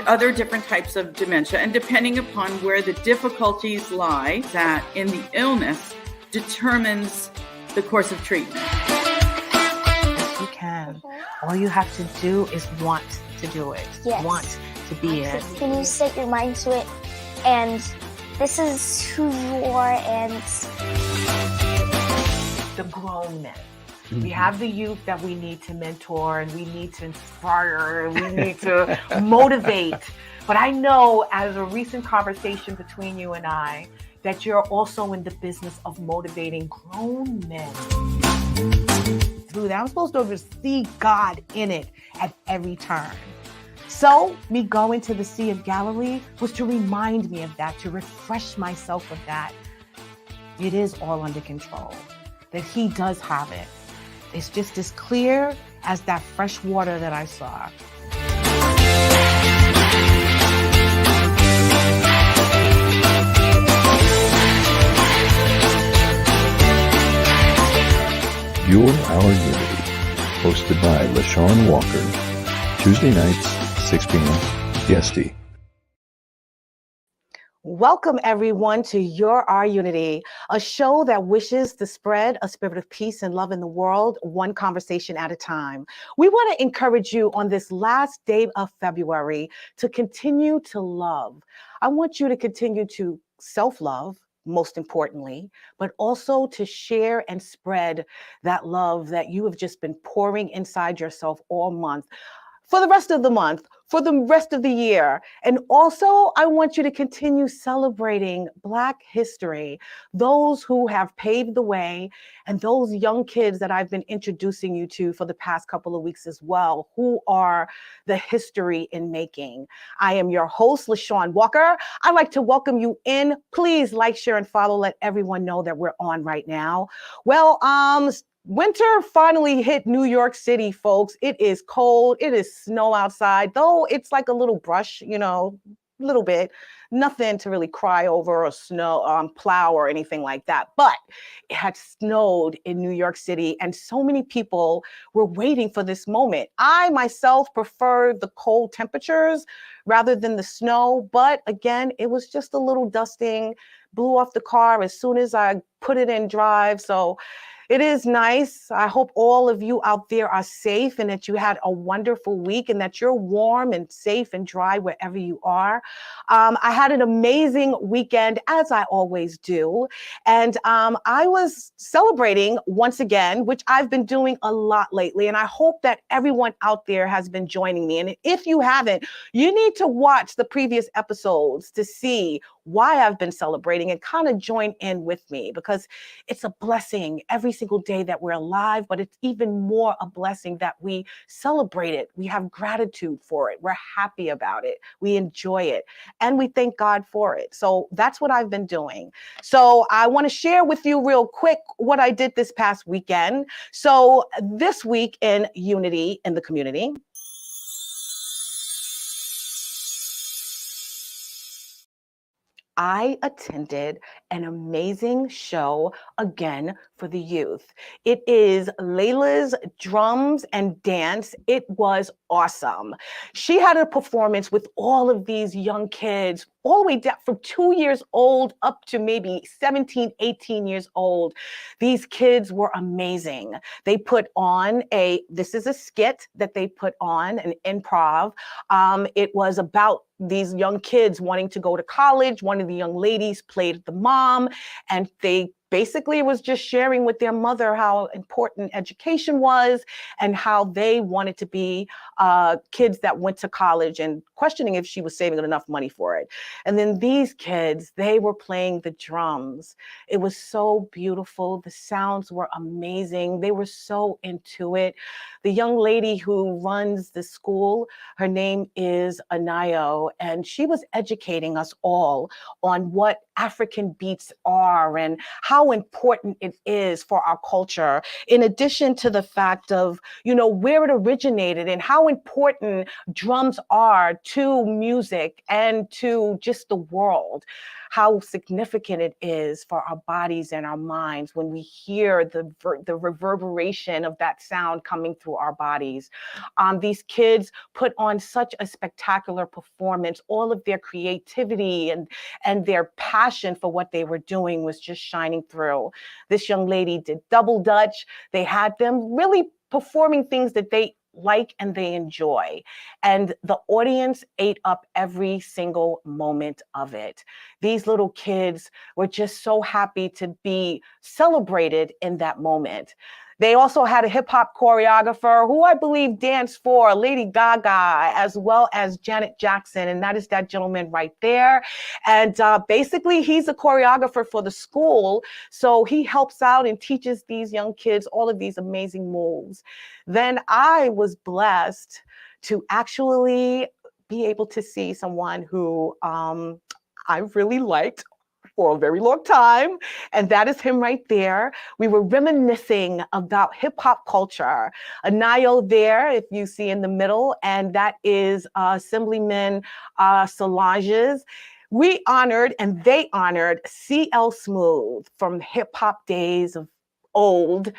other different types of dementia, and depending upon where the difficulties lie, that in the illness determines the course of treatment. Yes, you can. All you have to do is want to do it. Yes. Want to be it. When you set your mind to it, and this is who you are, and the grown men. We have the youth that we need to mentor, and we need to inspire, and we need to motivate. But I know, as a recent conversation between you and I, that you're also in the business of motivating grown men. Through that, I'm supposed to see God in it at every turn. So me going to the Sea of Galilee was to remind me of that, to refresh myself of that. It is all under control, that He does have it. It's just as clear as that fresh water that I saw. You Are Our Unity, hosted by LeShawn Walker, Tuesday nights, 6 p.m. PST. Welcome, everyone, to Your Our Unity, a show that wishes to spread a spirit of peace and love in the world, one conversation at a time. We want to encourage you on this last day of February to continue to love. I want you to continue to self-love, most importantly, but also to share and spread that love that you have just been pouring inside yourself all month, for the rest of the month, for the rest of the year. And also, I want you to continue celebrating Black history, those who have paved the way, and those young kids that I've been introducing you to for the past couple of weeks as well, who are the history in making. I am your host, LeShawn Walker. I'd like to welcome you in. Please like, share, and follow. Let everyone know that we're on right now. Well, winter finally hit New York City, folks. It is cold. It is snow outside, though it's like a little brush, a little bit. Nothing to really cry over, or snow, plow or anything like that. But it had snowed in New York City, and so many people were waiting for this moment. I myself prefer the cold temperatures rather than the snow. But again, it was just a little dusting, blew off the car as soon as I put it in drive. So it is nice. I hope all of you out there are safe and that you had a wonderful week and that you're warm and safe and dry wherever you are. I had an amazing weekend, as I always do. And I was celebrating once again, which I've been doing a lot lately. And I hope that everyone out there has been joining me. And if you haven't, you need to watch the previous episodes to see why I've been celebrating and kind of join in with me, because it's a blessing every single day that we're alive, but it's even more a blessing that we celebrate it. We have gratitude for it. We're happy about it. We enjoy it, and we thank God for it. So that's what I've been doing. So I want to share with you real quick what I did this past weekend. So this week in Unity in the community, I attended an amazing show again for the youth. It is Layla's Drums and Dance. It was awesome. She had a performance with all of these young kids, all the way down from 2 years old up to maybe 17, 18 years old. These kids were amazing. They put on this is a skit that they put on, an improv. It was about these young kids wanting to go to college. One of the young ladies played the mom, and they basically was just sharing with their mother how important education was and how they wanted to be kids that went to college, and questioning if she was saving enough money for it. And then these kids, they were playing the drums. It was so beautiful. The sounds were amazing. They were so into it. The young lady who runs the school, her name is Y.O.U, and she was educating us all on what African beats are and how important it is for our culture, in addition to the fact of, where it originated and how important drums are to music and to just the world. how significant it is for our bodies and our minds when we hear the reverberation of that sound coming through our bodies. These kids put on such a spectacular performance. All of their creativity and their passion for what they were doing was just shining through. This young lady did double dutch. They had them really performing things that they like and they enjoy. And the audience ate up every single moment of it. These little kids were just so happy to be celebrated in that moment. They also had a hip hop choreographer who I believe danced for Lady Gaga as well as Janet Jackson. And that is that gentleman right there. And basically he's a choreographer for the school. So he helps out and teaches these young kids all of these amazing moves. Then I was blessed to actually be able to see someone who I really liked for a very long time, and that is him right there. We were reminiscing about hip hop culture. Anayo there, if you see in the middle, and that is Assemblyman Solange's. We honored and they honored CL Smooth from hip hop days of old.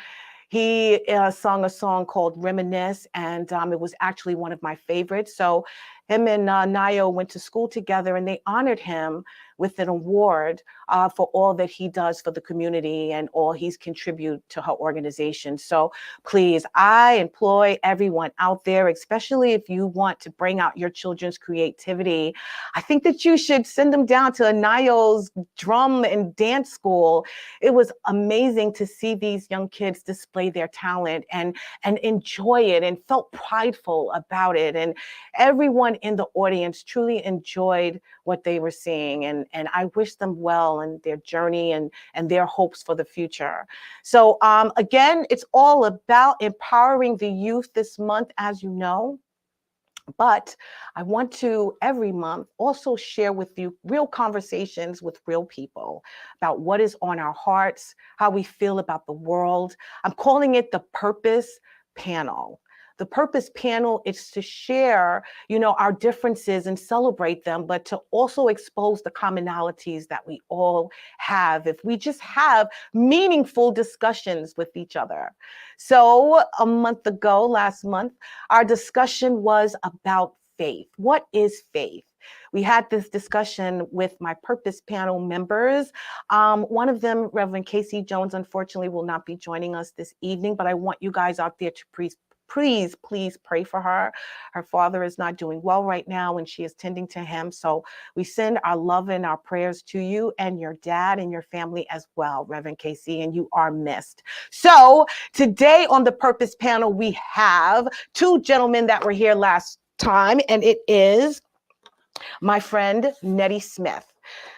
He sung a song called Reminisce, and it was actually one of my favorites. So him and Nayo went to school together, and they honored him with an award for all that he does for the community and all he's contributed to her organization. So please, I employ everyone out there, especially if you want to bring out your children's creativity. I think that you should send them down to Anayo's drum and dance school. It was amazing to see these young kids display their talent and enjoy it and felt prideful about it. And everyone in the audience truly enjoyed what they were seeing. And I wish them well in their journey and their hopes for the future. So again, it's all about empowering the youth this month, as you know. But I want to every month also share with you real conversations with real people about what is on our hearts, how we feel about the world. I'm calling it the Purpose Panel. The Purpose Panel is to share, our differences and celebrate them, but to also expose the commonalities that we all have if we just have meaningful discussions with each other. So a month ago, last month, our discussion was about faith. What is faith? We had this discussion with my Purpose Panel members. One of them, Reverend Casey Jones, unfortunately will not be joining us this evening, but I want you guys out there to please pray for her. Her father is not doing well right now and she is tending to him. So we send our love and our prayers to you and your dad and your family as well, Reverend Casey, and you are missed. So today on the Purpose Panel, we have two gentlemen that were here last time, and it is my friend Neddy Smith.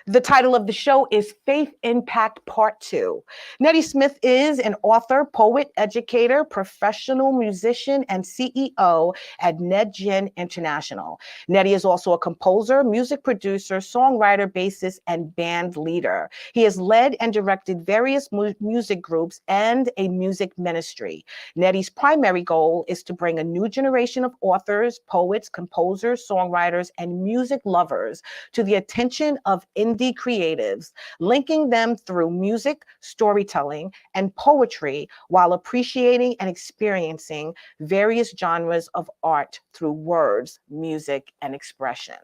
The title of the show is Faith Impact Part 2. Neddy Smith is an author, poet, educator, professional musician, and CEO at NedGen International. Neddy is also a composer, music producer, songwriter, bassist, and band leader. He has led and directed various music groups and a music ministry. Neddy's primary goal is to bring a new generation of authors, poets, composers, songwriters, and music lovers to the attention of indie creatives, linking them through music, storytelling, and poetry while appreciating and experiencing various genres of art through words, music, and expression.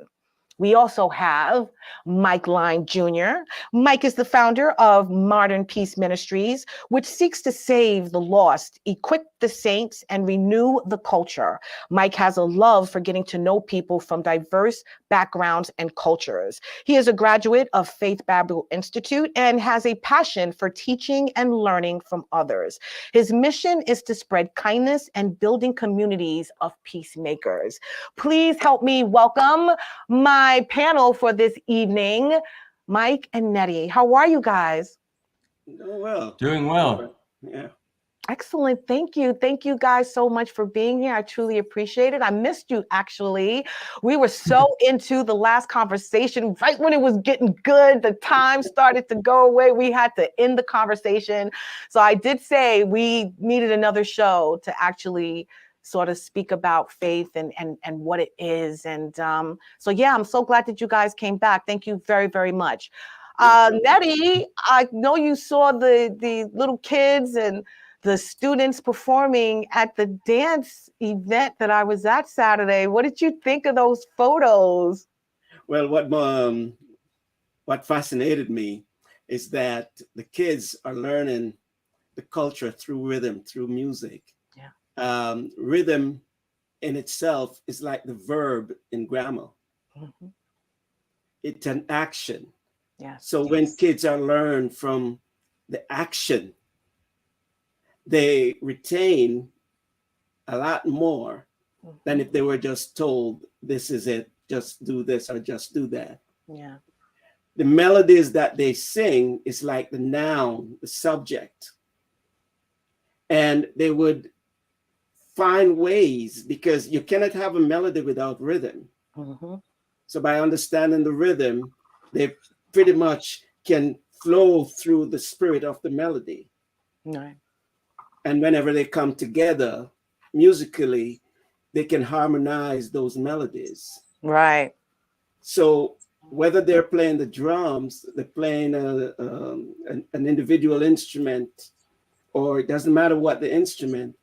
We also have Mike Line Jr. Mike is the founder of Modern Peace Ministries, which seeks to save the lost, equip the saints, and renew the culture. Mike has a love for getting to know people from diverse backgrounds and cultures. He is a graduate of Faith Bible Institute and has a passion for teaching and learning from others. His mission is to spread kindness and building communities of peacemakers. Please help me welcome my panel for this evening, Mike and Neddy. How are you guys? Doing well. Doing well. Yeah. Excellent. Thank you. Thank you guys so much for being here. I truly appreciate it. I missed you, actually. We were so into the last conversation. Right when it was getting good, the time started to go away. We had to end the conversation. So I did say we needed another show to actually sort of speak about faith and what it is. And so, yeah, I'm so glad that you guys came back. Thank you very, very much. Neddy, I know you saw the little kids and the students performing at the dance event that I was at Saturday. What did you think of those photos? Well, what fascinated me is that the kids are learning the culture through rhythm, through music. Yeah. Rhythm in itself is like the verb in grammar. Mm-hmm. It's an action. Yes. So when kids are learned from the action, they retain a lot more than if they were just told, this is it, just do this or just do that. Yeah. The melodies that they sing is like the noun, the subject. And they would find ways, because you cannot have a melody without rhythm. Mm-hmm. So by understanding the rhythm, they pretty much can flow through the spirit of the melody. Right. And whenever they come together musically, they can harmonize those melodies. Right. So whether they're playing the drums, they're playing an individual instrument, or it doesn't matter what the instrument,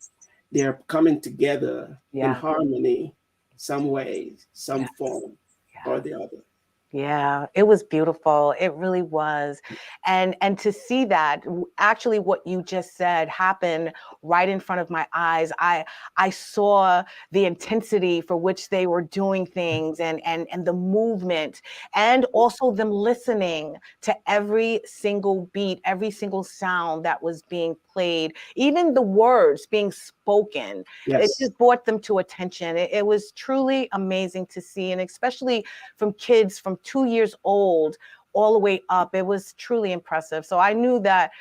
they're coming together in harmony, some way, some form or the other. Yeah, it was beautiful. It really was. And to see that, actually what you just said happened right in front of my eyes. I saw the intensity for which they were doing things, and the movement, and also them listening to every single beat, every single sound that was being played, even the words being spoken. It just brought them to attention. It was truly amazing to see, and especially from kids from 2 years old all the way up. It was truly impressive. So I knew that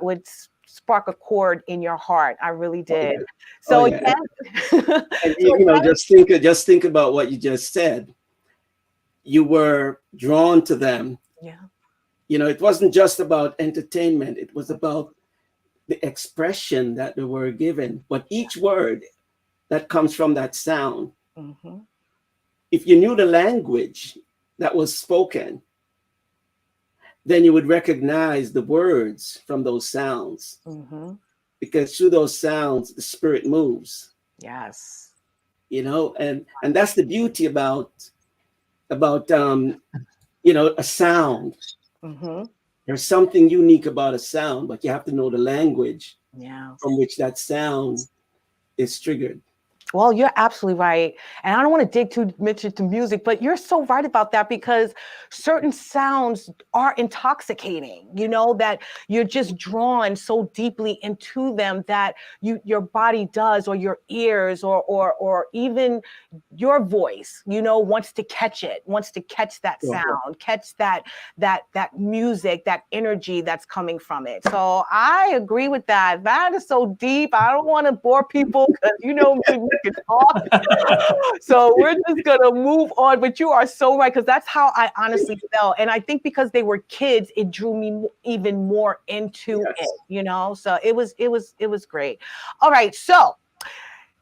would spark a chord in your heart. I really did. So again, and just think about what you just said. You were drawn to them. Yeah. It wasn't just about entertainment. It was about the expression that they were given. But each word that comes from that sound, if you knew the language that was spoken, then you would recognize the words from those sounds. Because through those sounds, the spirit moves. Yes. And that's the beauty about a sound. There's something unique about a sound, but you have to know the language from which that sound is triggered. Well, you're absolutely right. And I don't want to dig too much into music, but you're so right about that, because certain sounds are intoxicating, that you're just drawn so deeply into them that your body does, or your ears, or even your voice, wants to catch it, wants to catch that sound, catch that music, that energy that's coming from it. So I agree with that. That is so deep. I don't want to bore people, because we can talk. So we're just gonna move on. But you are so right, because that's how I honestly felt. And I think because they were kids, it drew me even more into it, So it was great. All right, so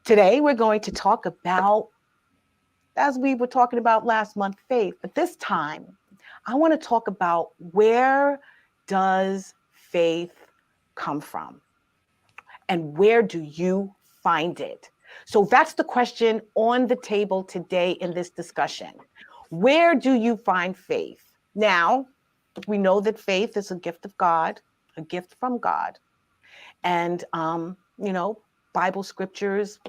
today we're going to talk about, as we were talking about last month, faith. But this time I want to talk about, where does faith come from? And where do you find it? So that's the question on the table today in this discussion. Where do you find faith? Now, we know that faith is a gift of God, a gift from God. And, Bible scriptures,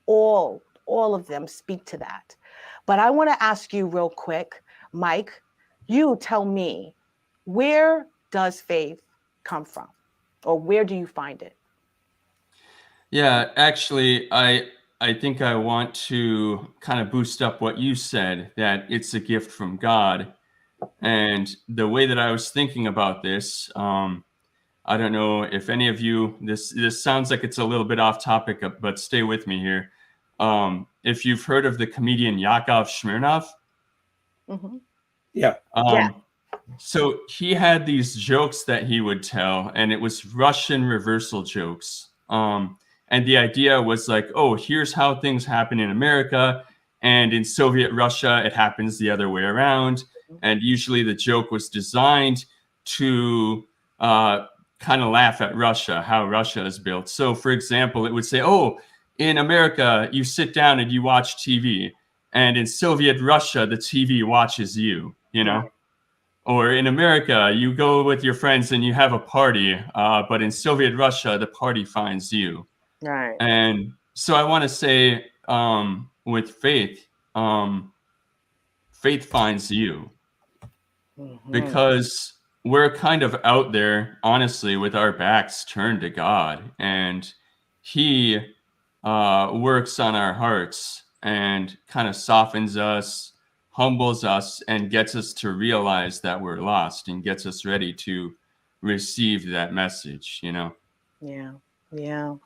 all of them speak to that. But I want to ask you real quick, Mike, you tell me, where does faith come from? Or where do you find it? Yeah, actually, I think I want to kind of boost up what you said, that it's a gift from God. And the way that I was thinking about this, I don't know if any of you, this sounds like it's a little bit off topic, but stay with me here. If you've heard of the comedian Yakov Smirnoff. Yeah. So he had these jokes that he would tell, and it was Russian reversal jokes. And the idea was like, oh, here's how things happen in America. And in Soviet Russia, it happens the other way around. And usually the joke was designed to kind of laugh at Russia, how Russia is built. So, for example, it would say, oh, in America, you sit down and you watch TV. And in Soviet Russia, the TV watches you, you know? Right. Or in America, you go with your friends and you have a party. But in Soviet Russia, the party finds you. Right. And so I want to say with faith, faith finds you. Because we're kind of out there, honestly, with our backs turned to God, and He works on our hearts and kind of softens us, humbles us, and gets us to realize that we're lost and gets us ready to receive that message, you know? Yeah. Yeah.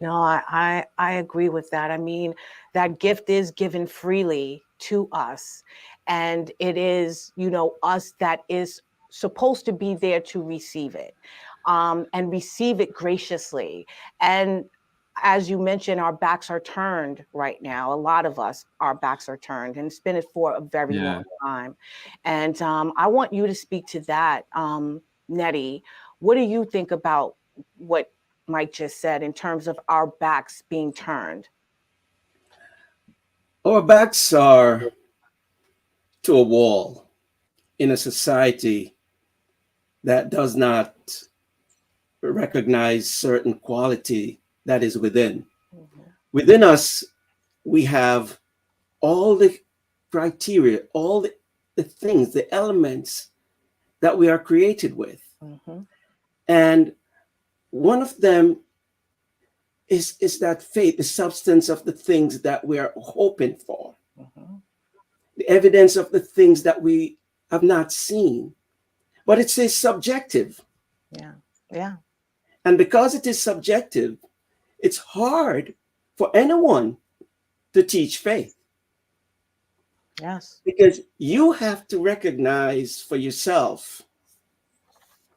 No, I agree with that. I mean, that gift is given freely to us. And it is, you know, us that is supposed to be there to receive it, and receive it graciously. And as you mentioned, our backs are turned right now. A lot of us, our backs are turned, and it's been it for a very long time. And I want you to speak to that, Neddy. What do you think about what Mike just said in terms of our backs being turned? Our backs are to a wall in a society that does not recognize certain quality that is within. Within us, we have all the criteria, all the things, the elements that we are created with. And one of them is that faith, the substance of the things that we are hoping for, the evidence of the things that we have not seen. But it's a subjective. Yeah. And because it is subjective, it's hard for anyone to teach faith. Yes. Because you have to recognize for yourself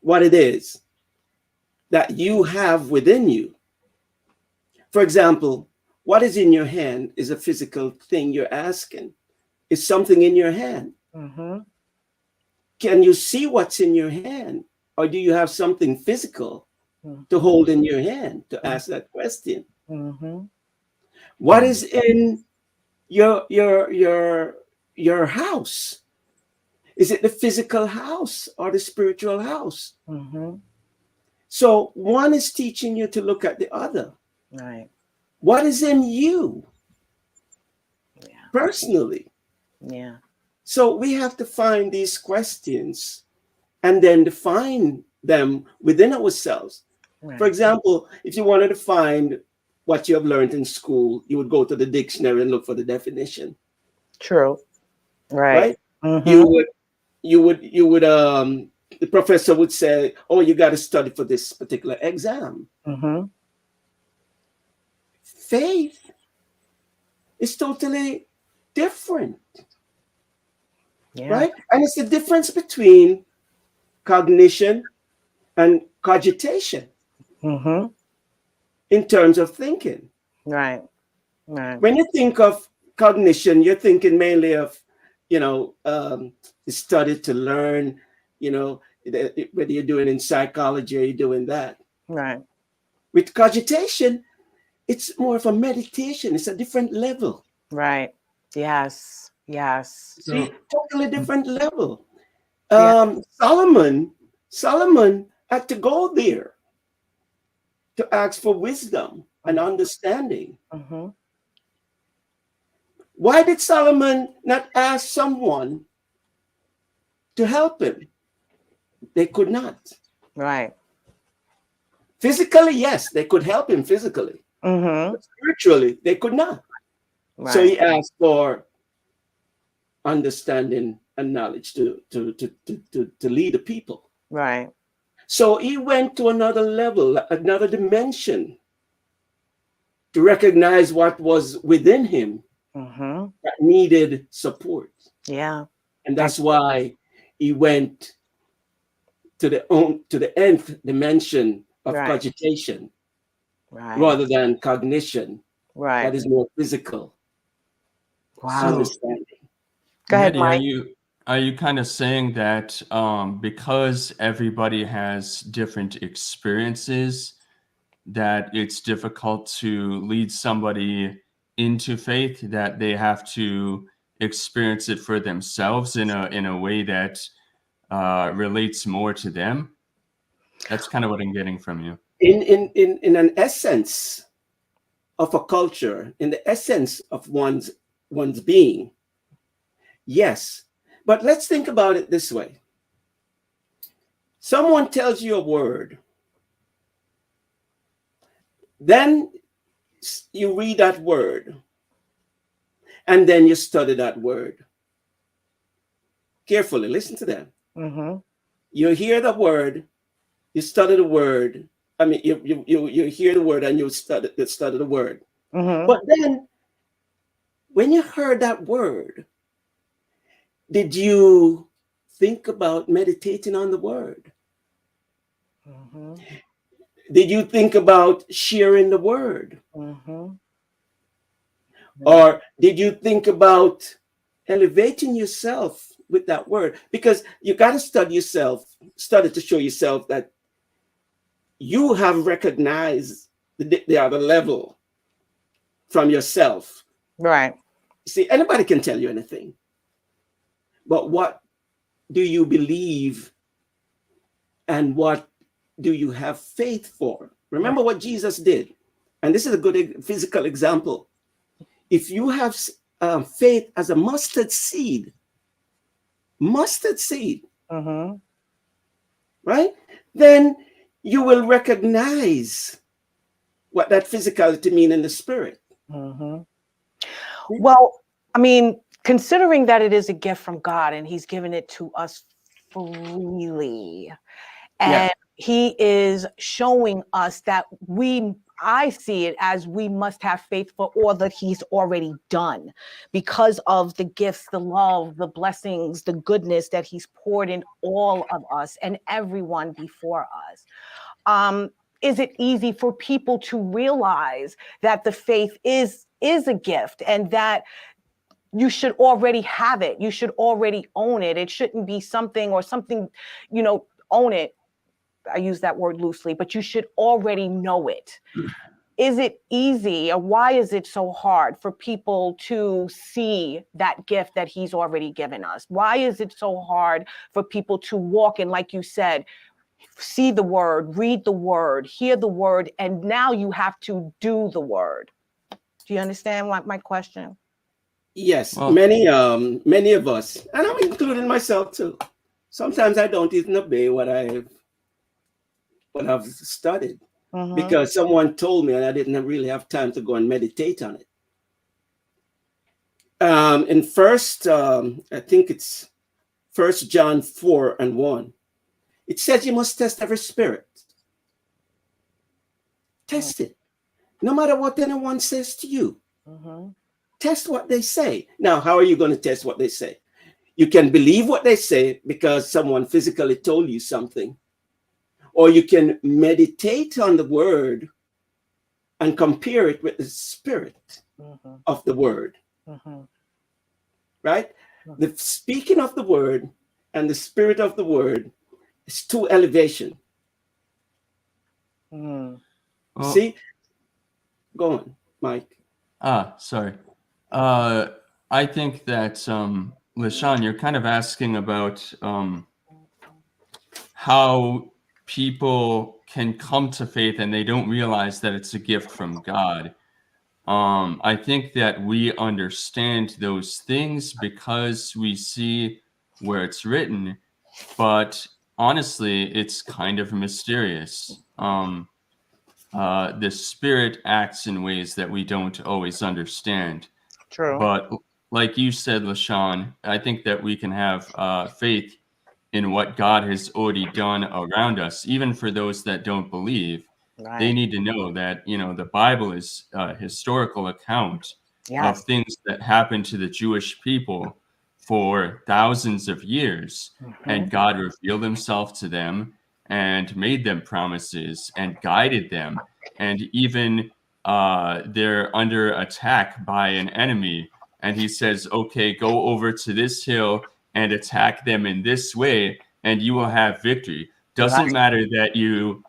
what it is that you have within you. For example, what is in your hand is a physical thing you're asking. Is something in your hand? Can you see what's in your hand? Or do you have something physical to hold in your hand to ask that question? What is in your house? Is it the physical house or the spiritual house? So one is teaching you to look at the other. Right. What is in you personally? Yeah. So we have to find these questions and then define them within ourselves. Right. For example, if you wanted to find what you have learned in school, you would go to the dictionary and look for the definition. True. Right. You would the professor would say, oh, you got to study for this particular exam. Faith is totally different. Right? And it's the difference between cognition and cogitation in terms of thinking. Right. Right. When you think of cognition, you're thinking mainly of, study to learn, whether you're doing in psychology or you're doing that. Right. With cogitation, it's more of a meditation. It's a different level. Right. Yes. Yes. See, totally different level. Solomon had to go there to ask for wisdom and understanding. Why did Solomon not ask someone to help him? They could not. Right. Physically, yes, they could help him physically. But spiritually, they could not. Right. So he asked for understanding and knowledge to lead the people. Right. So he went to another level, another dimension, to recognize what was within him that needed support. Yeah. And that's why he went to the nth dimension of cogitation rather than cognition. Right. That is more physical. Wow. understanding. Go ahead, Neddy, Mike. are you kind of saying that because everybody has different experiences, that it's difficult to lead somebody into faith, that they have to experience it for themselves in a way that relates more to them? That's kind of what I'm getting from you. In an essence of a culture, in the essence of one's being, yes. But let's think about it this way. Someone tells you a word, then you read that word, and then you study that word. Carefully, listen to them. Mm-hmm. You hear the word, you study the word. I mean, you hear the word and you study the word. Mm-hmm. But then, when you heard that word, did you think about meditating on the word? Mm-hmm. Did you think about sharing the word? Mm-hmm. Or did you think about elevating yourself with that word? Because you got to study yourself, study to show yourself that you have recognized the other level from yourself. Right. See, anybody can tell you anything. But what do you believe and what do you have faith for? Remember what Jesus did. And this is a good physical example. If you have faith as a mustard seed, Mm-hmm. right? Then you will recognize what that physicality means in the spirit. Mm-hmm. Well, I mean, considering that it is a gift from God and he's given it to us freely, and he is showing us that I see it as we must have faith for all that he's already done because of the gifts, the love, the blessings, the goodness that he's poured in all of us and everyone before us. Is it easy for people to realize that the faith is a gift and that you should already have it? You should already own it. It shouldn't be something, own it. I use that word loosely, but you should already know it. Is it easy, or why is it so hard for people to see that gift that he's already given us? Why is it so hard for people to walk in, like you said, see the word, read the word, hear the word, and now you have to do the word? Do you understand my question? Yes, Well, many of us, and I'm including myself too. Sometimes I don't even obey what I've studied because someone told me and I didn't really have time to go and meditate on it. In I think it's 1 John 4:1. It says you must test every spirit. Test it. No matter what anyone says to you. Test what they say. Now, how are you going to test what they say? You can believe what they say because someone physically told you something. Or you can meditate on the word and compare it with the spirit of the word. Right? The speaking of the word and the spirit of the word is two elevation. well, See? Go on, Mike. Sorry. I think that LeShawn, you're kind of asking about how people can come to faith and they don't realize that it's a gift from God. I think that we understand those things because we see where it's written, but honestly, it's kind of mysterious. The spirit acts in ways that we don't always understand. True. But like you said, LeShawn, I think that we can have faith in what God has already done around us, even for those that don't believe. Right. They need to know that, the Bible is a historical account of Yes. things that happened to the Jewish people for thousands of years. And God revealed himself to them and made them promises and guided them. And even they're under attack by an enemy. and he says, okay, go over to this hill and attack them in this way, and you will have victory. Doesn't matter that you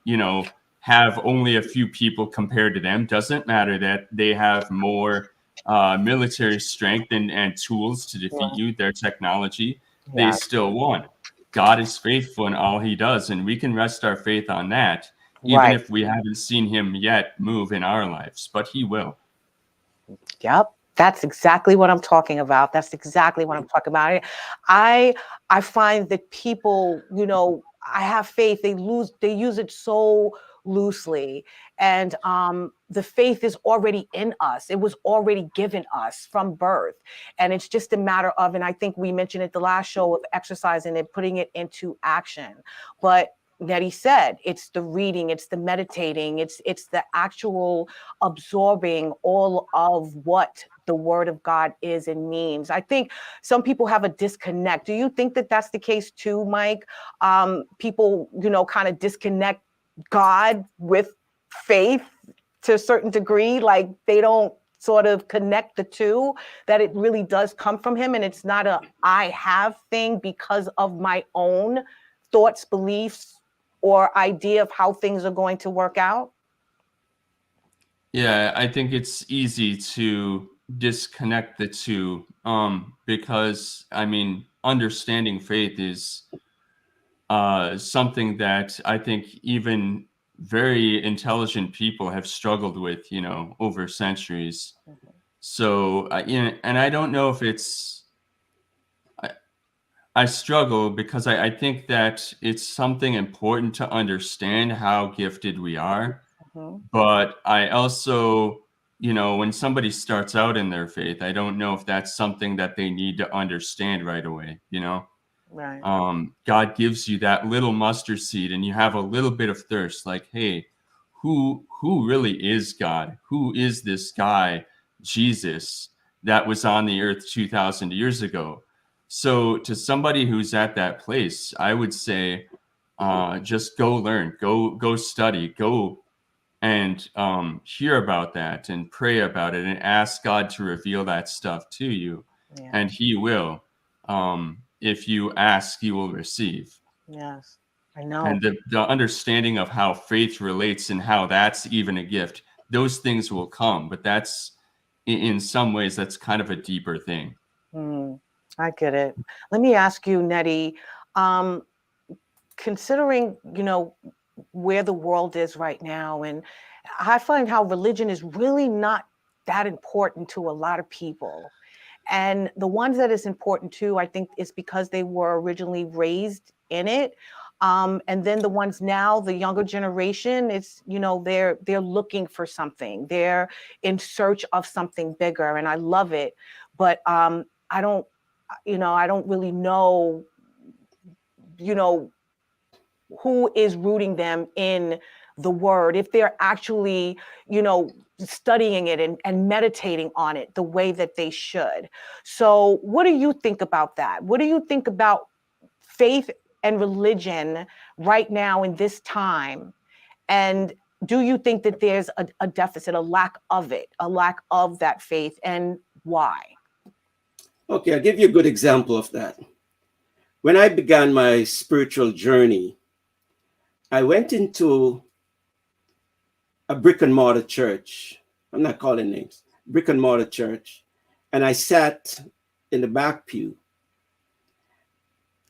have only a few people compared to them. Doesn't matter that they have more military strength and tools to defeat you, their technology. They still won. God is faithful in all he does, and we can rest our faith on that, even if we haven't seen him yet move in our lives, but he will. Yep. That's exactly what I'm talking about. That's exactly what I'm talking about. I find that people, I have faith, they use it so loosely. And the faith is already in us. It was already given us from birth. And it's just a matter of, and I think we mentioned it the last show, of exercising and putting it into action. But Neddy said, it's the reading, it's the meditating, it's the actual absorbing all of what the word of God is and means. I think some people have a disconnect. Do you think that that's the case too, Mike? People, kind of disconnect God with faith to a certain degree, like they don't sort of connect the two, that it really does come from him and it's not a I have thing because of my own thoughts, beliefs, or idea of how things are going to work out? Yeah, I think it's easy to disconnect the two, because understanding faith is something that I think even very intelligent people have struggled with, over centuries. So, and I don't know if I struggle because I think that it's something important to understand how gifted we are. But I also, when somebody starts out in their faith, I don't know if that's something that they need to understand right away, Right. God gives you that little mustard seed and you have a little bit of thirst, like, hey, who really is God? Who is this guy, Jesus, that was on the earth 2,000 years ago? So to somebody who's at that place, I would say, just go learn, go study, go and hear about that and pray about it and ask God to reveal that stuff to you. Yeah. And he will. If you ask, you will receive. Yes, I know. And the understanding of how faith relates and how that's even a gift, those things will come. But that's, in some ways, that's kind of a deeper thing. I get it. Let me ask you, Neddy, considering, where the world is right now, and I find how religion is really not that important to a lot of people. And the ones that is important to, I think, is because they were originally raised in it. And then the ones now, the younger generation, it's, they're looking for something. They're in search of something bigger. And I love it. But I don't really know, who is rooting them in the word, if they're actually, studying it and meditating on it the way that they should. So what do you think about that? What do you think about faith and religion right now in this time? And do you think that there's a deficit, a lack of it, a lack of that faith, and why? Okay, I'll give you a good example of that. When I began my spiritual journey, I went into a brick and mortar church. I'm not calling names. Brick and mortar church. And I sat in the back pew.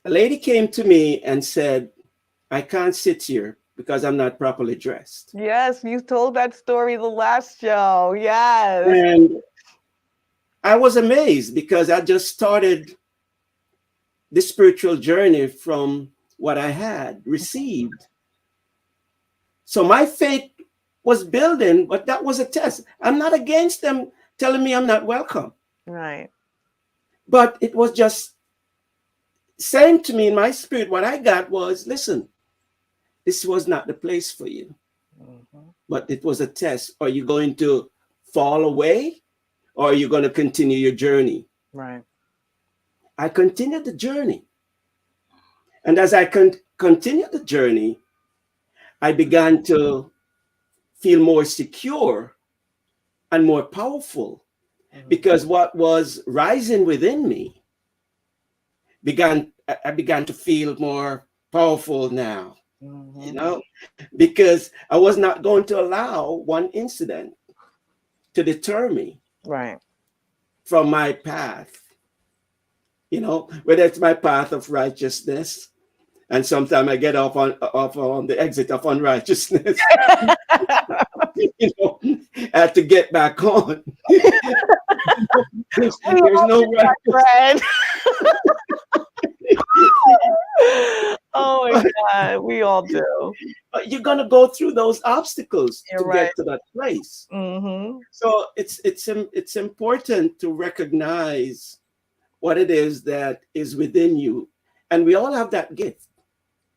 A lady came to me and said, I can't sit here because I'm not properly dressed. Yes, you told that story the last show. Yes. And I was amazed because I just started this spiritual journey from what I had received. So my faith was building, but that was a test. I'm not against them telling me I'm not welcome. Right. But it was just saying to me in my spirit, what I got was, listen, this was not the place for you. But it was a test. Are you going to fall away or are you going to continue your journey? Right. I continued the journey. And as I continued the journey, I began to feel more secure and more powerful because what was rising within me I began to feel more powerful now, you know, because I was not going to allow one incident to deter me Right. from my path, you know, whether it's my path of righteousness, and sometimes I get off on the exit of unrighteousness. You know, I have to get back on. there's no right. Oh my God, we all do. But you're gonna go through those obstacles You're to right. get to that place. Mm-hmm. So it's important to recognize what it is that is within you, and we all have that gift.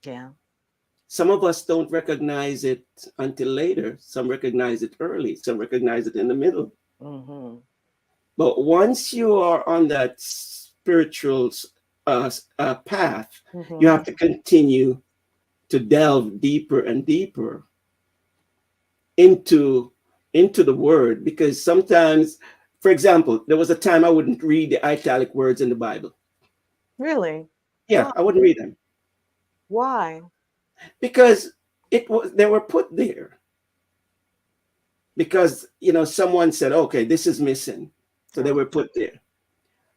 Yeah. Some of us don't recognize it until later. Some recognize it early. Some recognize it in the middle. Mm-hmm. But once you are on that spiritual path, you have to continue to delve deeper and deeper into the word, because sometimes, for example, there was a time I wouldn't read the italic words in the Bible. Really? Yeah, I wouldn't read them Why? because they were put there because, you know, someone said, okay, this is missing, so they were put there,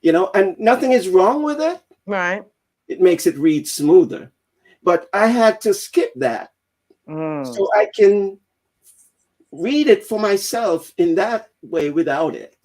you know, and nothing is wrong with it. Right. It makes it read smoother, but I had to skip that so I can read it for myself in that way without it.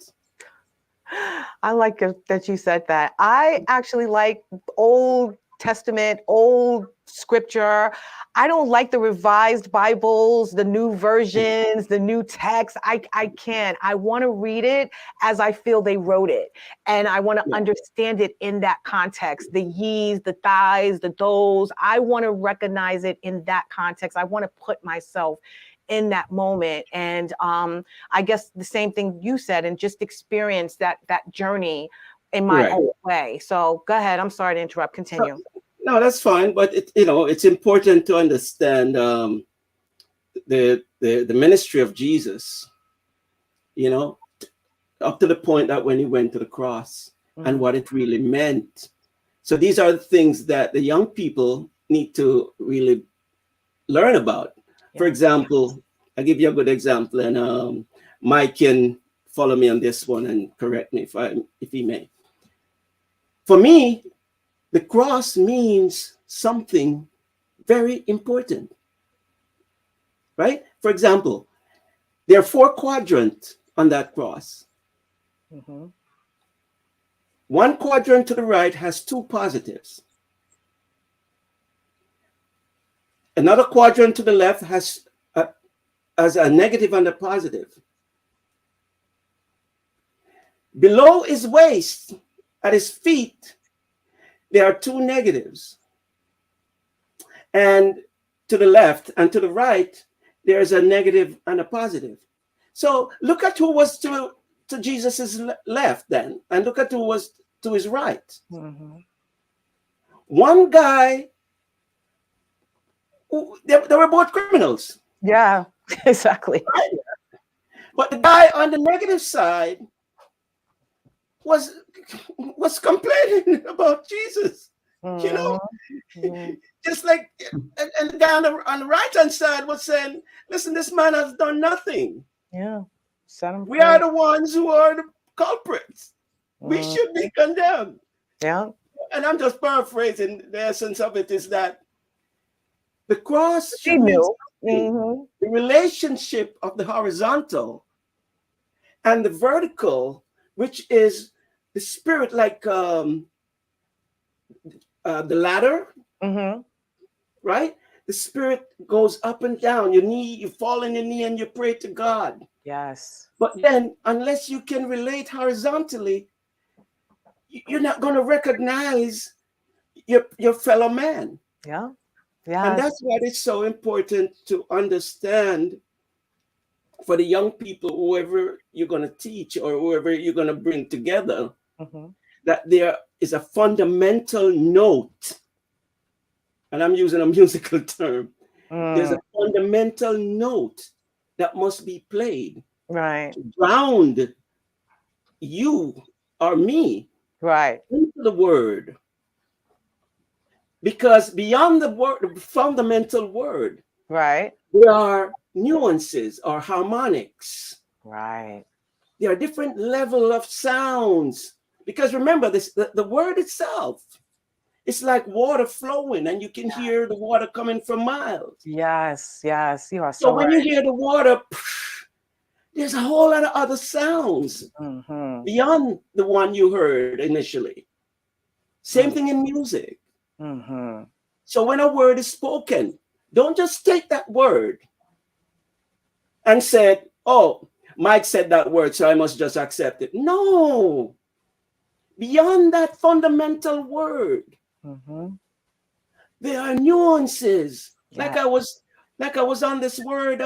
I like that you said that. I actually like Old Testament, old scripture. I don't like the revised Bibles, the new versions, the new text. I can't. I want to read it as I feel they wrote it. And I want to understand it in that context, the ye's, the thys, the those. I want to recognize it in that context. I want to put myself in that moment. And I guess the same thing you said, and just experience that journey in my own way. So go ahead. I'm sorry to interrupt. Continue. No, that's fine. But it's important to understand the ministry of Jesus, you know, up to the point that when he went to the cross and what it really meant. So these are the things that the young people need to really learn about. For example, I'll give you a good example, and Mike can follow me on this one and correct me if he may. For me, the cross means something very important, right? For example, there are 4 quadrants on that cross. One quadrant to the right has 2 positives. Another quadrant to the left has a negative and a positive. Below his waist, at his feet, there are 2 negatives. And to the left and to the right, there's a negative and a positive. So look at who was to Jesus's left then, and look at who was to his right. One guy, they were both criminals. Yeah, exactly. But the guy on the negative side was complaining about Jesus, you know, just like, and the guy on the right hand side was saying, "Listen, this man has done nothing. Yeah, we are the ones who are the culprits. We should be condemned." Yeah, and I'm just paraphrasing. The essence of it is that the cross she knew the relationship of the horizontal and the vertical, which is the spirit, like the ladder, right? The spirit goes up and down. You fall on your knee and you pray to God. Yes. But then, unless you can relate horizontally, you're not going to recognize your fellow man. Yeah. Yeah. And that's why it's so important to understand, for the young people, whoever you're going to teach or whoever you're going to bring together, that there is a fundamental note, and I'm using a musical term. There's a fundamental note that must be played, right, to ground you or me Right. into the word. Because beyond the word, the fundamental word, Right. there are nuances or harmonics. Right. There are different level of sounds. Because remember, the word itself, it's like water flowing, and you can hear the water coming from miles. Yes. Yes. You are So so when right. you hear the water, there's a whole lot of other sounds Mm-hmm. beyond the one you heard initially. Same thing in music. Mm-hmm. So when a word is spoken, don't just take that word and say, oh, Mike said that word, so I must just accept it. No. Beyond that fundamental word, Mm-hmm. there are nuances. Yeah. Like I was on this word.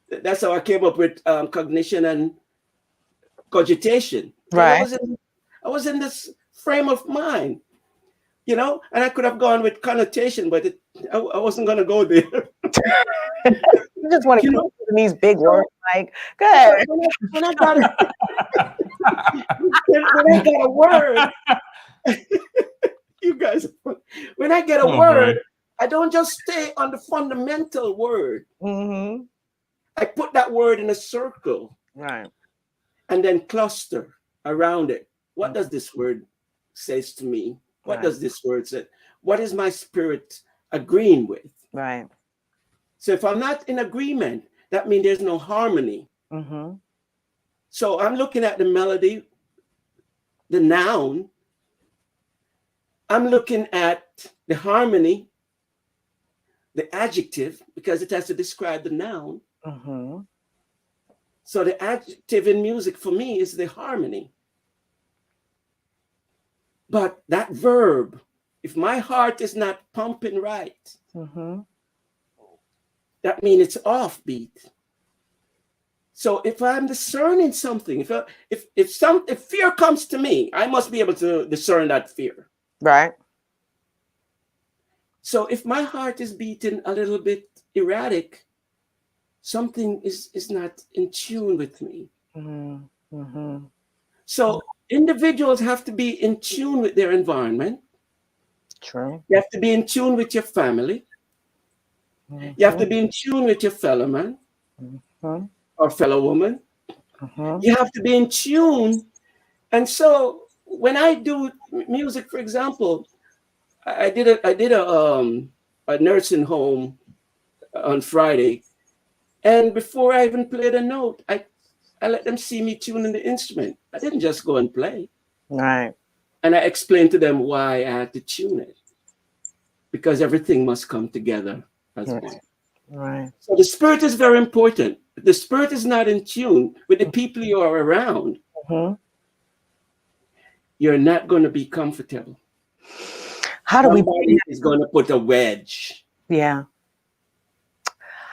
That's how I came up with cognition and cogitation. Right. I was in this frame of mind, you know, and I could have gone with connotation, but I wasn't going to go there. You just want to You keep know? using these big words, like, good. When I got when I got a word, you guys, when I get a Oh, word, boy. I don't just stay on the fundamental word. Mm-hmm. I put that word in a circle Right. and then cluster around it. What does this word says to me? What Right. does this word say? What is my spirit agreeing with? Right. So if I'm not in agreement, that means there's no harmony. Mm-hmm. So I'm looking at the melody, the noun. I'm looking at the harmony, the adjective, because it has to describe the noun. Mm-hmm. So the adjective in music for me is the harmony. But that verb, if my heart is not pumping right, Mm-hmm. that means it's offbeat. So if I'm discerning something, if fear comes to me, I must be able to discern that fear. Right. So if my heart is beating a little bit erratic, something is not in tune with me. Mm-hmm. So individuals have to be in tune with their environment. True. You have to be in tune with your family. Mm-hmm. You have to be in tune with your fellow man Mm-hmm. or fellow woman. Mm-hmm. You have to be in tune. And so when I do music, for example, I did a nursing home on Friday. And before I even played a note, I let them see me tuning the instrument. I didn't just go and play. Right. And I explained to them why I had to tune it. Because everything must come together as Yes. one. Right. So the spirit is very important. If the spirit is not in tune with the people you are around, Mm-hmm. you're not going to be comfortable. How do we? Somebody is going to put a wedge. Yeah.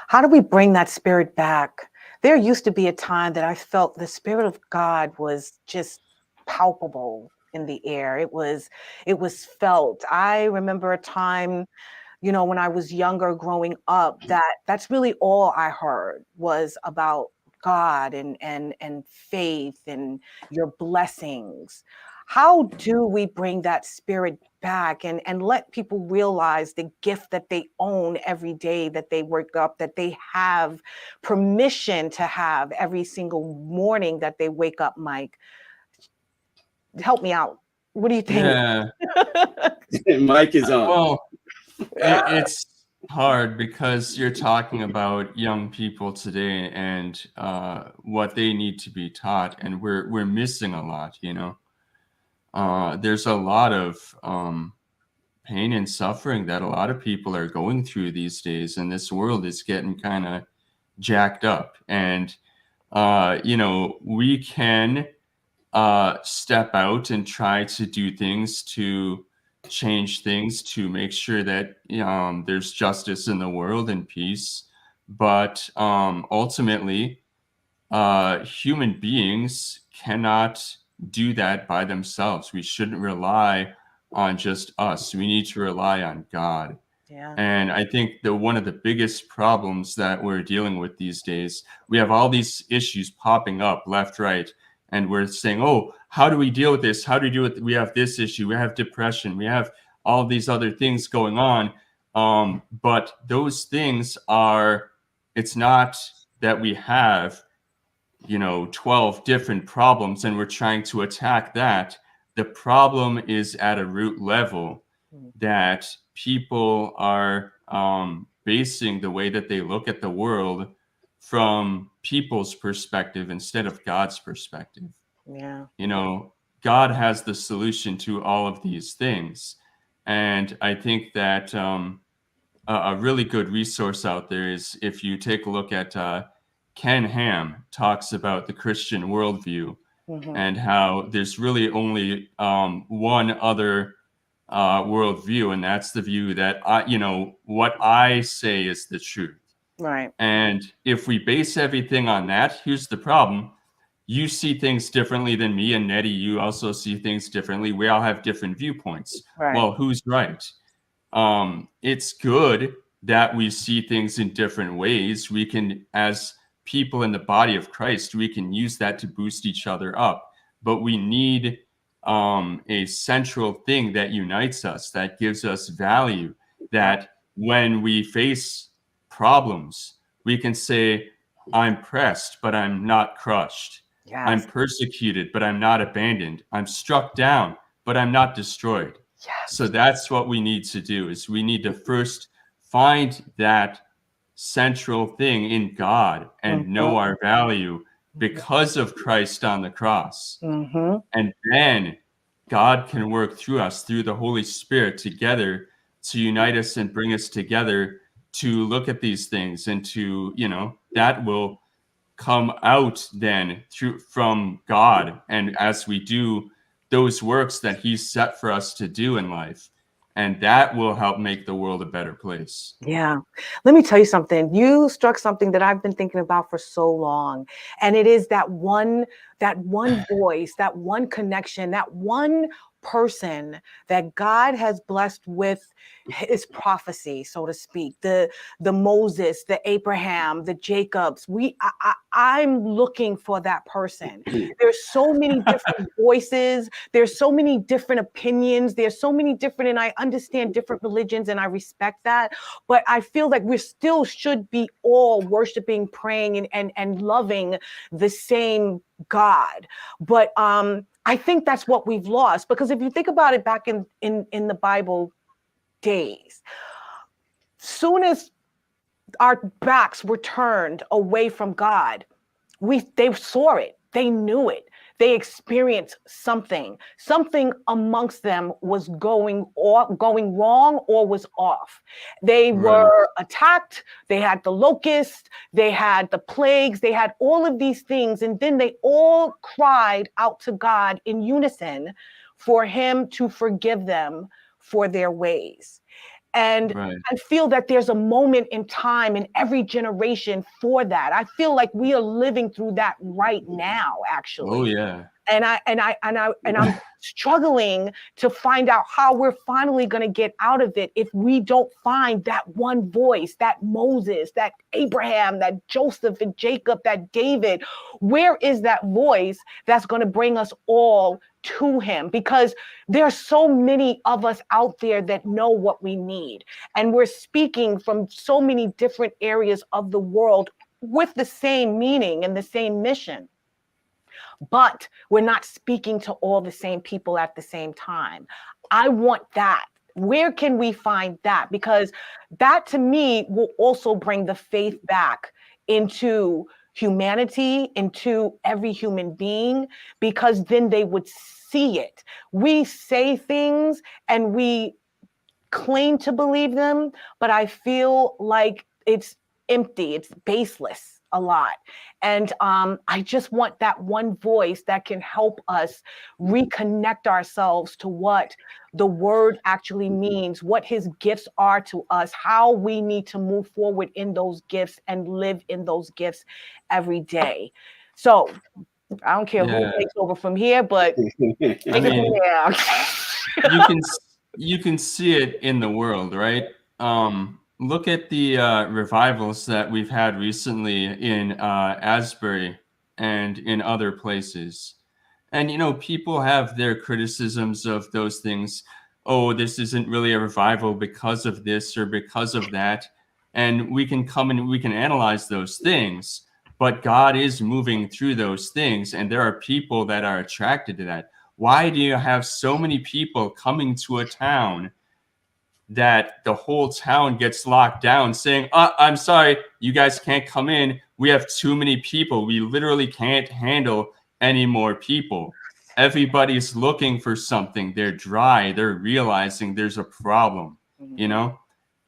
How do we bring that spirit back? There used to be a time that I felt the spirit of God was just palpable in the air. It was felt. I remember a time, when I was younger growing up, that's really all I heard was about God and faith and your blessings. How do we bring that spirit back and let people realize the gift that they own every day that they wake up, that they have permission to have every single morning that they wake up, Mike? Help me out. What do you think? Yeah. Mike is on. Well, it's hard because you're talking about young people today and what they need to be taught, and we're missing a lot. There's a lot of pain and suffering that a lot of people are going through these days, and this world is getting kind of jacked up. And we can step out and try to do things to change things to make sure that there's justice in the world and peace. But ultimately, human beings cannot do that by themselves. We shouldn't rely on just us. We need to rely on God. Yeah. And I think one of the biggest problems that we're dealing with these days, we have all these issues popping up left, right, and we're saying, oh, how do we deal with this? How do we deal with, we have this issue, we have depression, we have all these other things going on. But those things are, it's not that we have, 12 different problems and we're trying to attack that. The problem is at a root level that people are basing the way that they look at the world from people's perspective instead of God's perspective. Yeah. God has the solution to all of these things. And I think that a really good resource out there is if you take a look at Ken Ham talks about the Christian worldview and how there's really only one other worldview, and that's the view that what I say is the truth. Right. And if we base everything on that, here's the problem. You see things differently than me, and Neddy, you also see things differently. We all have different viewpoints. Right. Well, who's right? It's good that we see things in different ways. We can, as people in the body of Christ, we can use that to boost each other up. But we need a central thing that unites us, that gives us value, that when we face problems, we can say, I'm pressed, but I'm not crushed. Yes. I'm persecuted, but I'm not abandoned. I'm struck down, but I'm not destroyed. Yes. So that's what we need to do, is we need to first find that central thing in God and know our value because of Christ on the cross. And then God can work through us, through the Holy Spirit, together to unite us and bring us together to look at these things, and to, that will come out then from God. And as we do those works that he's set for us to do in life, and that will help make the world a better place. Yeah. Let me tell you something. You struck something that I've been thinking about for so long. And it is that one voice, that one connection, that one person that God has blessed with his prophecy, so to speak, the Moses, the Abraham, the Jacobs. I'm looking for that person. There's so many different voices. There's so many different opinions. There's so many different, and I understand different religions and I respect that, but I feel like we still should be all worshiping, praying, and loving the same God. But I think that's what we've lost, because if you think about it, back in the Bible days, soon as our backs were turned away from God, they saw it, they knew it, they experienced something amongst them was going wrong or was off. They were attacked, they had the locusts, they had the plagues, they had all of these things, and then they all cried out to God in unison for him to forgive them for their ways. And I feel that there's a moment in time in every generation for that. I feel like we are living through that right now, actually. Oh yeah. And I'm struggling to find out how we're finally going to get out of it if we don't find that one voice, that Moses, that Abraham, that Joseph and Jacob, that David. Where is that voice that's going to bring us all to him? Because there are so many of us out there that know what we need. And we're speaking from so many different areas of the world with the same meaning and the same mission. But we're not speaking to all the same people at the same time. I want that. Where can we find that? Because that, to me, will also bring the faith back into humanity, into every human being, because then they would see it. We say things and we claim to believe them, but I feel like it's empty, it's baseless a lot. And I just want that one voice that can help us reconnect ourselves to what the word actually means, what his gifts are to us, how we need to move forward in those gifts and live in those gifts every day. So I don't care who takes over from here, but I mean, you can see it in the world, right? Look at the revivals that we've had recently in Asbury and in other places. And, people have their criticisms of those things. Oh, this isn't really a revival because of this or because of that. And we can come and we can analyze those things, but God is moving through those things. And there are people that are attracted to that. Why do you have so many people coming to a town that the whole town gets locked down saying, I'm sorry, you guys can't come in. We have too many people. We literally can't handle any more people. Everybody's looking for something. They're dry. They're realizing there's a problem,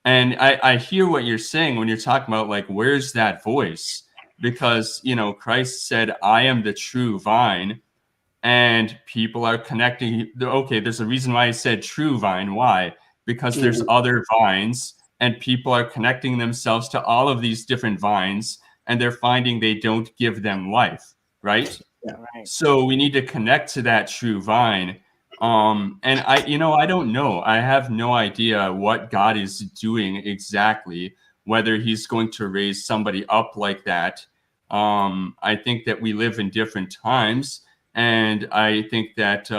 And I hear what you're saying when you're talking about, like, where's that voice? Because, Christ said, I am the true vine. And people are connecting. Okay, there's a reason why I said true vine. Why? Because there's other vines, and people are connecting themselves to all of these different vines, and they're finding they don't give them life, right? Yeah, right. So we need to connect to that true vine. And I don't know. I have no idea what God is doing exactly, whether he's going to raise somebody up like that. I think that we live in different times. And I think that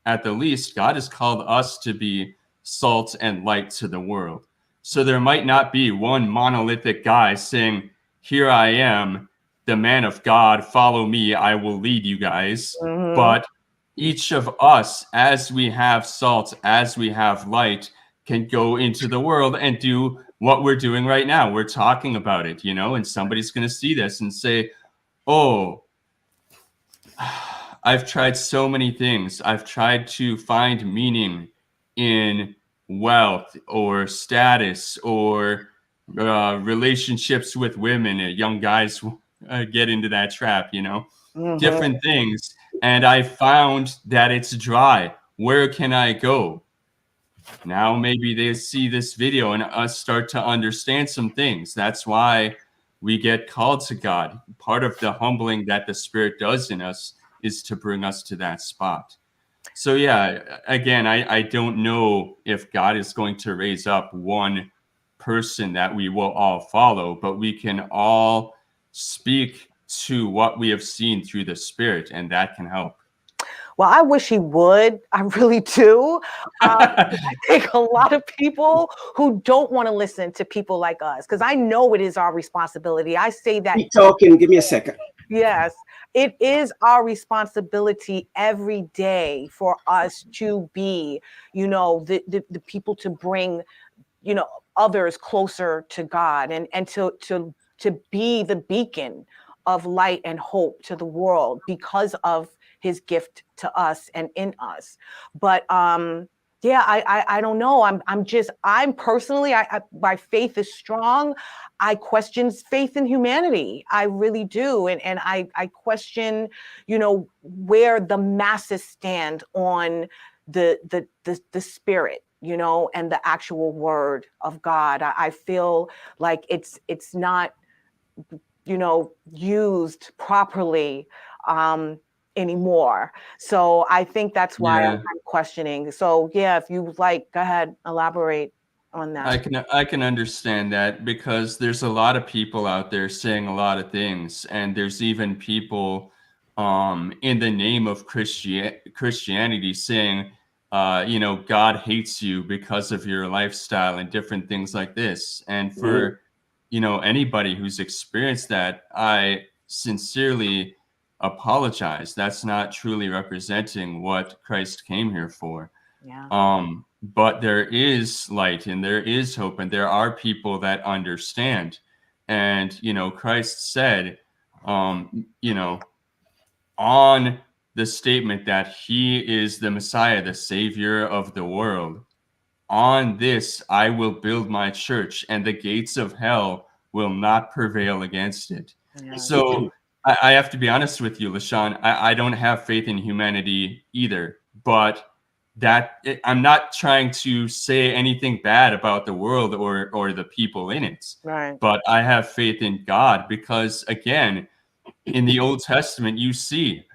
at the least, God has called us to be salt and light to the world. So there might not be one monolithic guy saying, here I am, the man of God, follow me, I will lead you guys. Mhm. But each of us, as we have salt, as we have light, can go into the world and do what we're doing right now. We're talking about it, and somebody's going to see this and say, oh, I've tried so many things. I've tried to find meaning in wealth or status or relationships with women. Young guys get into that trap, different things. And I found that it's dry. Where can I go? Now maybe they see this video and us start to understand some things. That's why we get called to God. Part of the humbling that the Spirit does in us is to bring us to that spot. So yeah, again, I don't know if God is going to raise up one person that we will all follow, but we can all speak to what we have seen through the Spirit, and that can help. Well, I wish he would. I really do. I think a lot of people who don't want to listen to people like us, because I know it is our responsibility. I say that. Keep talking. Give me a second. Yes, it is our responsibility every day for us to be, the people to bring, others closer to God and to be the beacon of light and hope to the world because of his gift to us and in us. But yeah, I don't know. I'm personally, my faith is strong. I question faith in humanity. I really do. And I question, where the masses stand on the spirit, and the actual word of God. I feel like it's not, used properly anymore. So I think that's why I'm questioning. So yeah, if you like, go ahead, elaborate on that. I can understand that, because there's a lot of people out there saying a lot of things, and there's even people in the name of Christianity saying, God hates you because of your lifestyle and different things like this. And for anybody who's experienced that, I sincerely apologize. That's not truly representing what Christ came here for. Yeah. But there is light and there is hope, and there are people that understand. And Christ said, on the statement that he is the Messiah, the Savior of the world, on this I will build my church, and the gates of hell will not prevail against it. Yeah. So I have to be honest with you, LeShawn. I don't have faith in humanity either, but I'm not trying to say anything bad about the world or the people in it. Right. But I have faith in God, because again, in the Old Testament, you see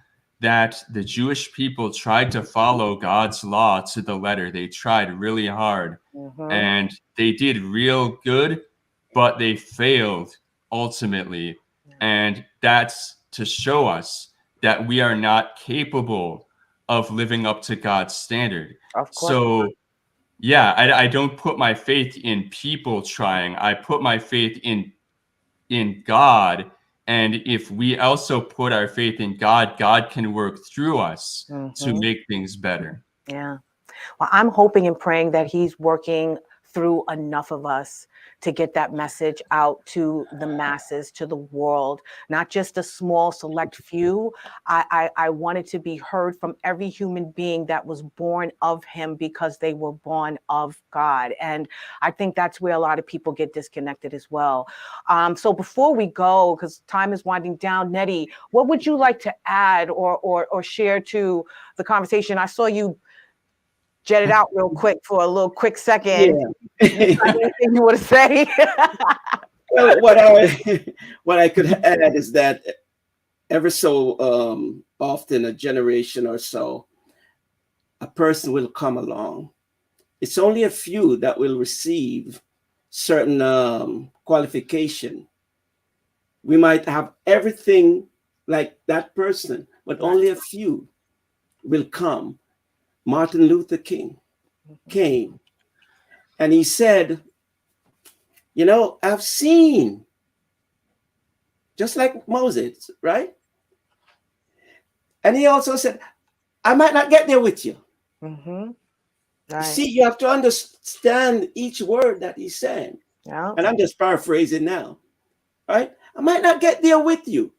that the Jewish people tried to follow God's law to the letter. They tried really hard, and they did real good, but they failed ultimately. And that's to show us that we are not capable of living up to God's standard. Of course. So yeah, I don't put my faith in people trying. I put my faith in God. And if we also put our faith in God, God can work through us to make things better. Yeah. Well, I'm hoping and praying that he's working through enough of us to get that message out to the masses, to the world, not just a small select few. I want it to be heard from every human being that was born of him because they were born of God. And I think that's where a lot of people get disconnected as well. So before we go, because time is winding down, Neddy, what would you like to add or share to the conversation? I saw you jet it out real quick for a little quick second. Yeah. Anything you want to say? Well, what I could add is that ever so often, a generation or so, a person will come along. It's only a few that will receive certain qualification. We might have everything like that person, but only a few will come. Martin Luther King came and he said, you know, I've seen, just like Moses, right? And he also said, I might not get there with you. Right. See, you have to understand each word that he's saying. Yeah. And I'm just paraphrasing now, right? I might not get there with you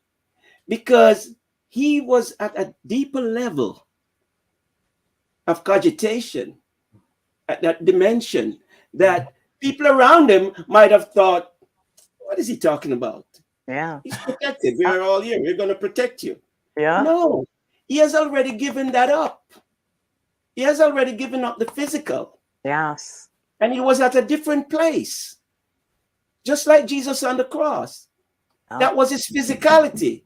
because he was at a deeper level of cogitation, at that dimension that people around him might have thought, what is he talking about? Yeah. He's protected. We are all here. We're going to protect you. Yeah. No, he has already given that up. He has already given up the physical. Yes. And he was at a different place. Just like Jesus on the cross. That was his physicality.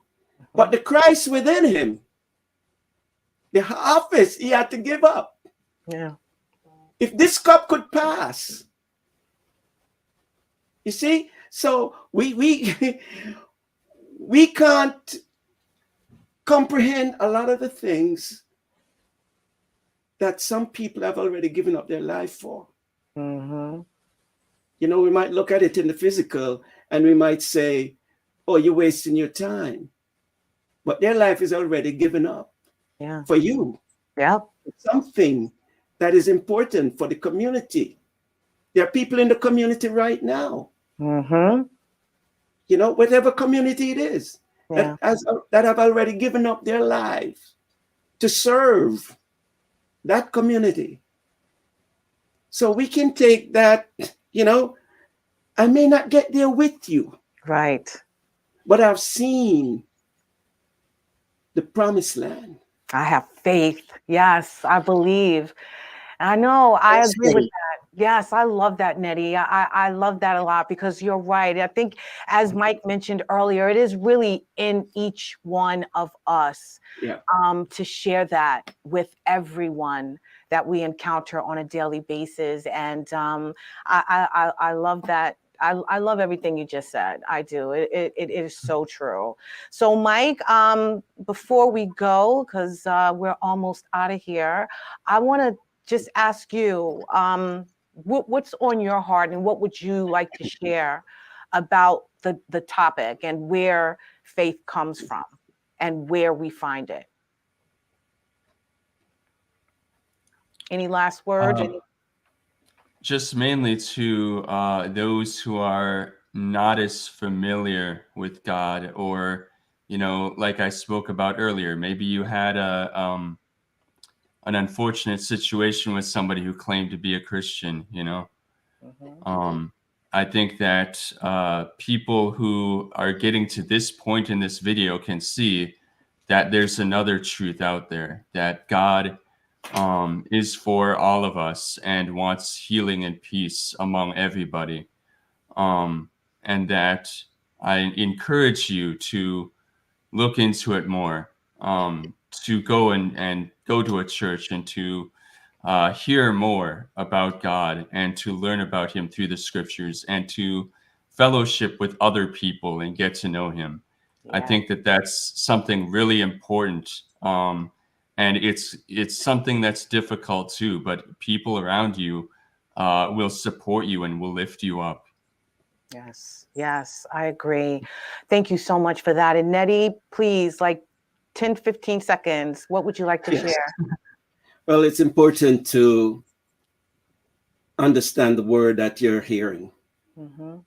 But the Christ within him, the office he had to give up. Yeah. If this cup could pass, you see, so we can't comprehend a lot of the things that some people have already given up their life for. You know, we might look at it in the physical and we might say, oh, you're wasting your time. But their life is already given up for you. Yeah. Something that is important for the community. There are people in the community right now. You know, whatever community it is, that have already given up their lives to serve that community. So we can take that, you know, I may not get there with you. Right. But I've seen the promised land. I have faith. Yes, I believe. I know. I agree with that. Yes, I love that, Neddy. I love that a lot because you're right. I think, as Mike mentioned earlier, it is really in each one of us to share that with everyone that we encounter on a daily basis. And I love that. I love everything you just said. I do. It is so true. So, Mike, before we go, because we're almost out of here, I want to just ask you, what's on your heart and what would you like to share about the topic and where faith comes from and where we find it? Any last words? Just mainly to those who are not as familiar with God, or, you know, like I spoke about earlier, maybe you had an unfortunate situation with somebody who claimed to be a Christian, you know. I think that people who are getting to this point in this video can see that there's another truth out there, that God is for all of us and wants healing and peace among everybody. And that I encourage you to look into it more, to go and go to a church and to hear more about God and to learn about him through the scriptures and to fellowship with other people and get to know him. I think that that's something really important. And it's something that's difficult too, but people around you will support you and will lift you up. Yes, yes, I agree. Thank you so much for that. And Neddy, please, like 10, 15 seconds, what would you like to share? Well, it's important to understand the word that you're hearing. Mm-hmm.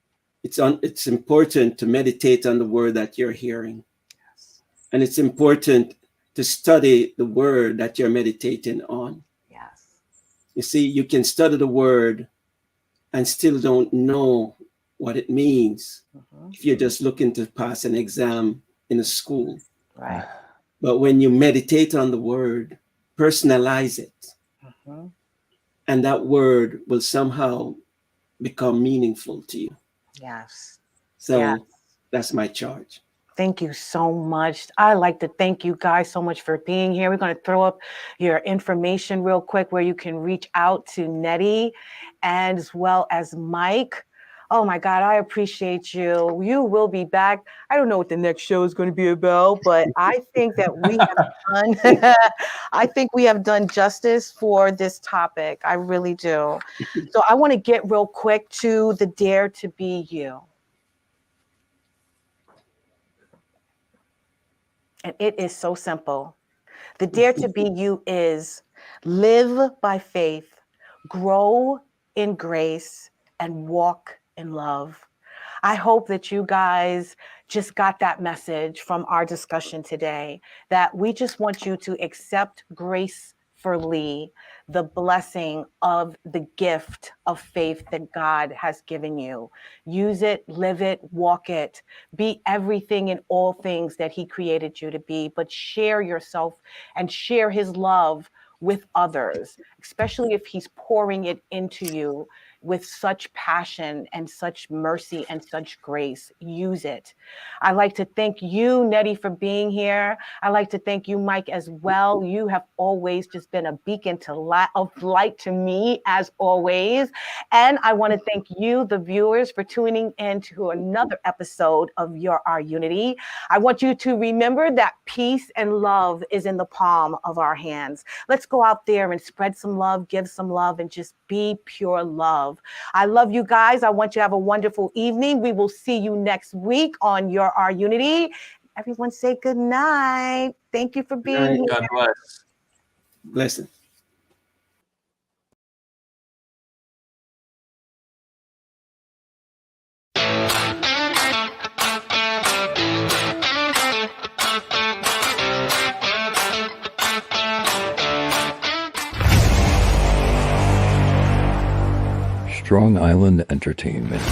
It's important to meditate on the word that you're hearing. Yes. And it's important to study the word that you're meditating on. Yes. You see, you can study the word and still don't know what it means if you're just looking to pass an exam in a school. Right. But when you meditate on the word, personalize it, and that word will somehow become meaningful to you. Yes. So that's my charge. Thank you so much. I like to thank you guys so much for being here. We're going to throw up your information real quick where you can reach out to Neddy and as well as Mike. Oh my God, I appreciate you. You will be back. I don't know what the next show is going to be about, but I think that we have done, I think we have done justice for this topic. I really do. So I want to get real quick to the Dare to Be You. And it is so simple. The Dare to Be You is live by faith, grow in grace, and walk in love. I hope that you guys just got that message from our discussion today, that we just want you to accept gracefully the blessing of the gift of faith that God has given you. Use it, live it, walk it, be everything in all things that he created you to be, but share yourself and share his love with others, especially if he's pouring it into you with such passion and such mercy and such grace. Use it. I'd like to thank you, Neddy, for being here. I'd like to thank you, Mike, as well. You have always just been a beacon of light to me, as always. And I want to thank you, the viewers, for tuning in to another episode of Our Unity. I want you to remember that peace and love is in the palm of our hands. Let's go out there and spread some love, give some love, and just be pure love. I love you guys. I want you to have a wonderful evening. We will see you next week on Our Unity. Everyone say good night. Thank you for being here. God bless. Blessings. Strong Island Entertainment.